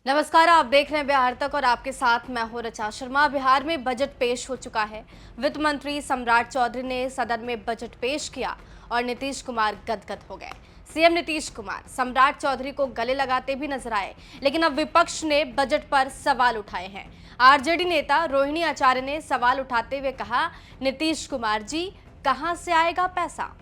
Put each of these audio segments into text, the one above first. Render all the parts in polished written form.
नमस्कार, आप देख रहे हैं बिहार तक और आपके साथ मैं हूं रचा शर्मा। बिहार में बजट पेश हो चुका है। वित्त मंत्री सम्राट चौधरी ने सदन में बजट पेश किया और नीतीश कुमार गदगद हो गए। सीएम नीतीश कुमार सम्राट चौधरी को गले लगाते भी नजर आए, लेकिन अब विपक्ष ने बजट पर सवाल उठाए हैं। आरजेडी नेता रोहिणी आचार्य ने सवाल उठाते हुए कहा, नीतीश कुमार जी, कहां से आएगा पैसा।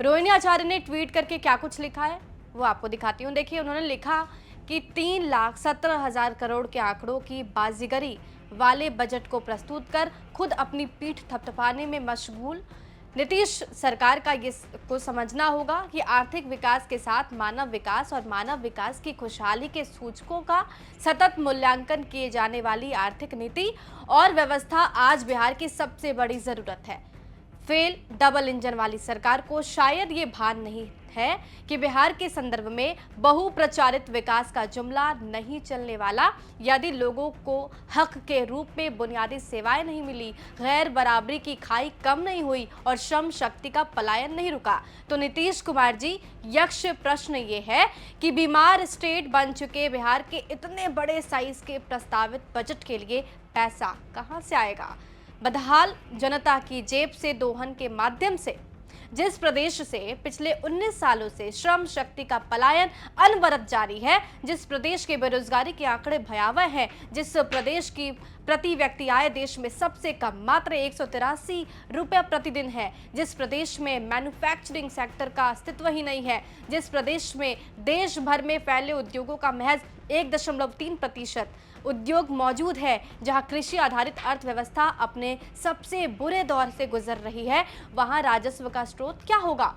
रोहिणी आचार्य ने ट्वीट करके क्या कुछ लिखा है वो आपको दिखाती हूँ। देखिए, उन्होंने लिखा कि 3,17,000 करोड़ के आंकड़ों की बाजीगरी वाले बजट को प्रस्तुत कर खुद अपनी पीठ थपथपाने में मशगूल नीतीश सरकार का ये को समझना होगा कि आर्थिक विकास के साथ मानव विकास और मानव विकास की खुशहाली के सूचकों का सतत मूल्यांकन किए जाने वाली आर्थिक नीति और व्यवस्था आज बिहार की सबसे बड़ी जरूरत है। फेल डबल इंजन वाली सरकार को शायद ये भान नहीं है कि बिहार के संदर्भ में बहुप्रचारित विकास का जुमला नहीं चलने वाला। यदि लोगों को हक के रूप में बुनियादी सेवाएं नहीं मिली, गैर बराबरी की खाई कम नहीं हुई और श्रम शक्ति का पलायन नहीं रुका, तो नीतीश कुमार जी, यक्ष प्रश्न ये है कि बीमार स्टेट बन चुके बिहार के इतने बड़े साइज के प्रस्तावित बजट के लिए पैसा कहां से आएगा। बदहाल जनता की जेब से दोहन के माध्यम से जिस प्रदेश से पिछले 19 सालों से श्रम शक्ति का पलायन अनवरत जारी है, जिस प्रदेश के बेरोजगारी के आंकड़े भयावह हैं, जिस प्रदेश की प्रति व्यक्ति आय देश में सबसे कम मात्र 183 रुपये प्रतिदिन है, जिस प्रदेश में मैन्युफैक्चरिंग सेक्टर का अस्तित्व ही नहीं है, जिस प्रदेश में देश भर में फैले उद्योगों का महज 1.3% उद्योग मौजूद है, जहां कृषि आधारित अर्थव्यवस्था अपने सबसे बुरे दौर से गुजर रही है, वहां राजस्व का स्रोत क्या होगा।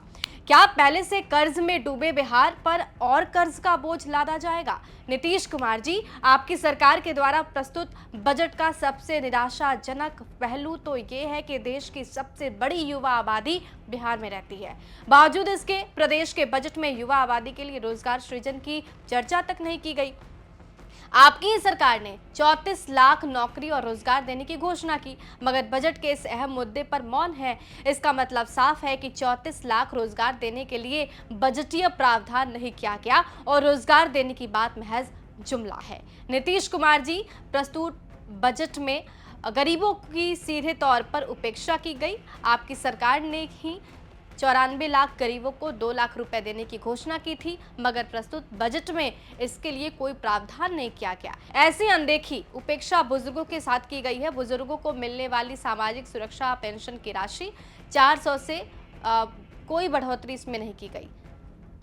क्या पहले से कर्ज में डूबे बिहार पर और कर्ज का बोझ लादा जाएगा। नीतीश कुमार जी, आपकी सरकार के द्वारा प्रस्तुत बजट का सबसे निराशाजनक पहलू तो ये है कि देश की सबसे बड़ी युवा आबादी बिहार में रहती है। बावजूद इसके प्रदेश के बजट में युवा आबादी के लिए रोजगार सृजन की चर्चा तक नहीं की गई। आपकी ही सरकार ने 34 लाख नौकरी और रोजगार देने की घोषणा की, मगर बजट के इस अहम मुद्दे पर मौन है। इसका मतलब साफ है कि 34 लाख रोजगार देने के लिए बजटीय प्रावधान नहीं किया गया और रोजगार देने की बात महज जुमला है। नीतीश कुमार जी, प्रस्तुत बजट में गरीबों की सीधे तौर पर उपेक्षा की गई। आपकी सरकार ने ही 94 लाख गरीबों को 2 लाख रुपए देने की घोषणा की थी, मगर प्रस्तुत बजट में इसके लिए कोई प्रावधान नहीं किया गया। ऐसी अनदेखी, उपेक्षा बुजुर्गों के साथ की गई है। बुजुर्गों को मिलने वाली सामाजिक सुरक्षा पेंशन की राशि 400 से कोई बढ़ोतरी इसमें नहीं की गई।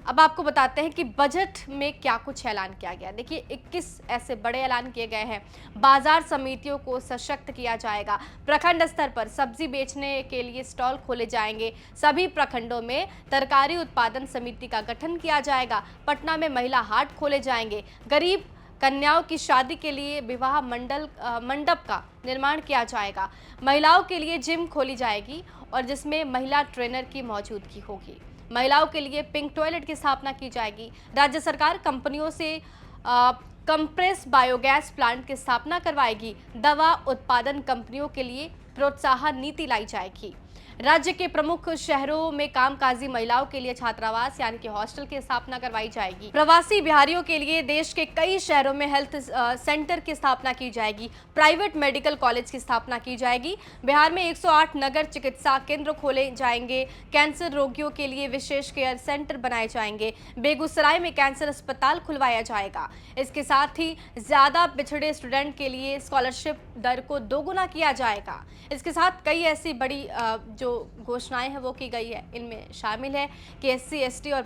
अब आपको बताते हैं कि बजट में क्या कुछ ऐलान किया गया। देखिए, 21 ऐसे बड़े ऐलान किए गए हैं। बाजार समितियों को सशक्त किया जाएगा। प्रखंड स्तर पर सब्जी बेचने के लिए स्टॉल खोले जाएंगे। सभी प्रखंडों में तरकारी उत्पादन समिति का गठन किया जाएगा। पटना में महिला हाट खोले जाएंगे। गरीब कन्याओं की शादी के लिए विवाह मंडप का निर्माण किया जाएगा। महिलाओं के लिए जिम खोली जाएगी और जिसमें महिला ट्रेनर की मौजूदगी होगी। महिलाओं के लिए पिंक टॉयलेट की स्थापना की जाएगी। राज्य सरकार कंपनियों से कंप्रेस बायोगैस प्लांट की स्थापना करवाएगी। दवा उत्पादन कंपनियों के लिए प्रोत्साहन नीति लाई जाएगी। राज्य के प्रमुख शहरों में कामकाजी महिलाओं के लिए छात्रावास यानी कि हॉस्टल की स्थापना करवाई जाएगी। प्रवासी बिहारियों के लिए देश के कई शहरों में हेल्थ सेंटर की स्थापना की जाएगी। प्राइवेट मेडिकल कॉलेज की स्थापना की जाएगी। बिहार में 108 नगर चिकित्सा केंद्र खोले जाएंगे। कैंसर रोगियों के लिए विशेष केयर सेंटर बनाए जाएंगे। बेगूसराय में कैंसर अस्पताल खुलवाया जाएगा। इसके साथ ही ज्यादा पिछड़े स्टूडेंट के लिए स्कॉलरशिप दर को दोगुना किया जाएगा। इसके साथ कई ऐसी बड़ी जो घोषणाएं हैं वो की गई है। इनमें शामिल है कि एससी, एसटी और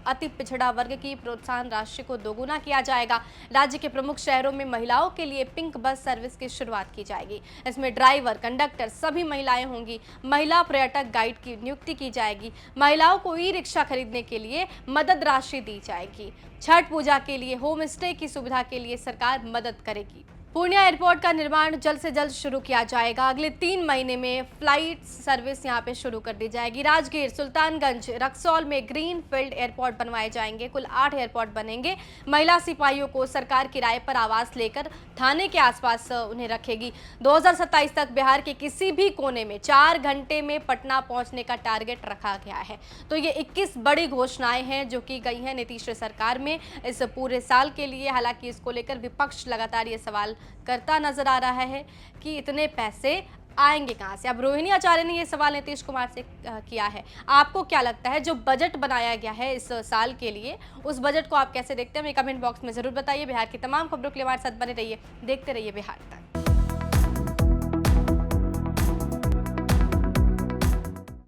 अति पिछड़ा वर्ग की प्रोत्साहन राशि को दोगुना किया जाएगा। राज्य के प्रमुख शहरों में महिलाओं के लिए पिंक बस सर्विस की शुरुआत की जाएगी। इसमें ड्राइवर, कंडक्टर सभी महिलाएं होंगी। महिला पर्यटक गाइड की नियुक्ति की जाएगी। महिलाओं को ई रिक्शा खरीदने के लिए मदद राशि दी जाएगी। छठ पूजा के लिए होम स्टे की सुविधा के लिए सरकार मदद करेगी। पूर्णिया एयरपोर्ट का निर्माण जल्द से जल्द शुरू किया जाएगा। अगले 3 महीने में फ्लाइट सर्विस यहां पे शुरू कर दी जाएगी। राजगीर, सुल्तानगंज, रक्सौल में ग्रीन फील्ड एयरपोर्ट बनवाए जाएंगे। कुल 8 एयरपोर्ट बनेंगे। महिला सिपाहियों को सरकार किराए पर आवास लेकर थाने के आसपास उन्हें रखेगी। 2027 तक बिहार के किसी भी कोने में 4 घंटे में पटना पहुंचने का टारगेट रखा गया है। तो ये 21 बड़ी घोषणाएं हैं जो की गई हैं नीतीश सरकार में इस पूरे साल के लिए। हालांकि इसको लेकर विपक्ष लगातार ये सवाल करता नजर आ रहा है कि इतने पैसे आएंगे कहां से। अब रोहिणी आचार्य ने यह सवाल नीतीश कुमार से किया है। आपको क्या लगता है जो बजट बनाया गया है इस साल के लिए, उस बजट को आप कैसे देखते हैं? हमें कमेंट बॉक्स में जरूर बताइए। बिहार की तमाम खबरों के लिए हमारे साथ बने रहिए, देखते रहिए बिहार तक।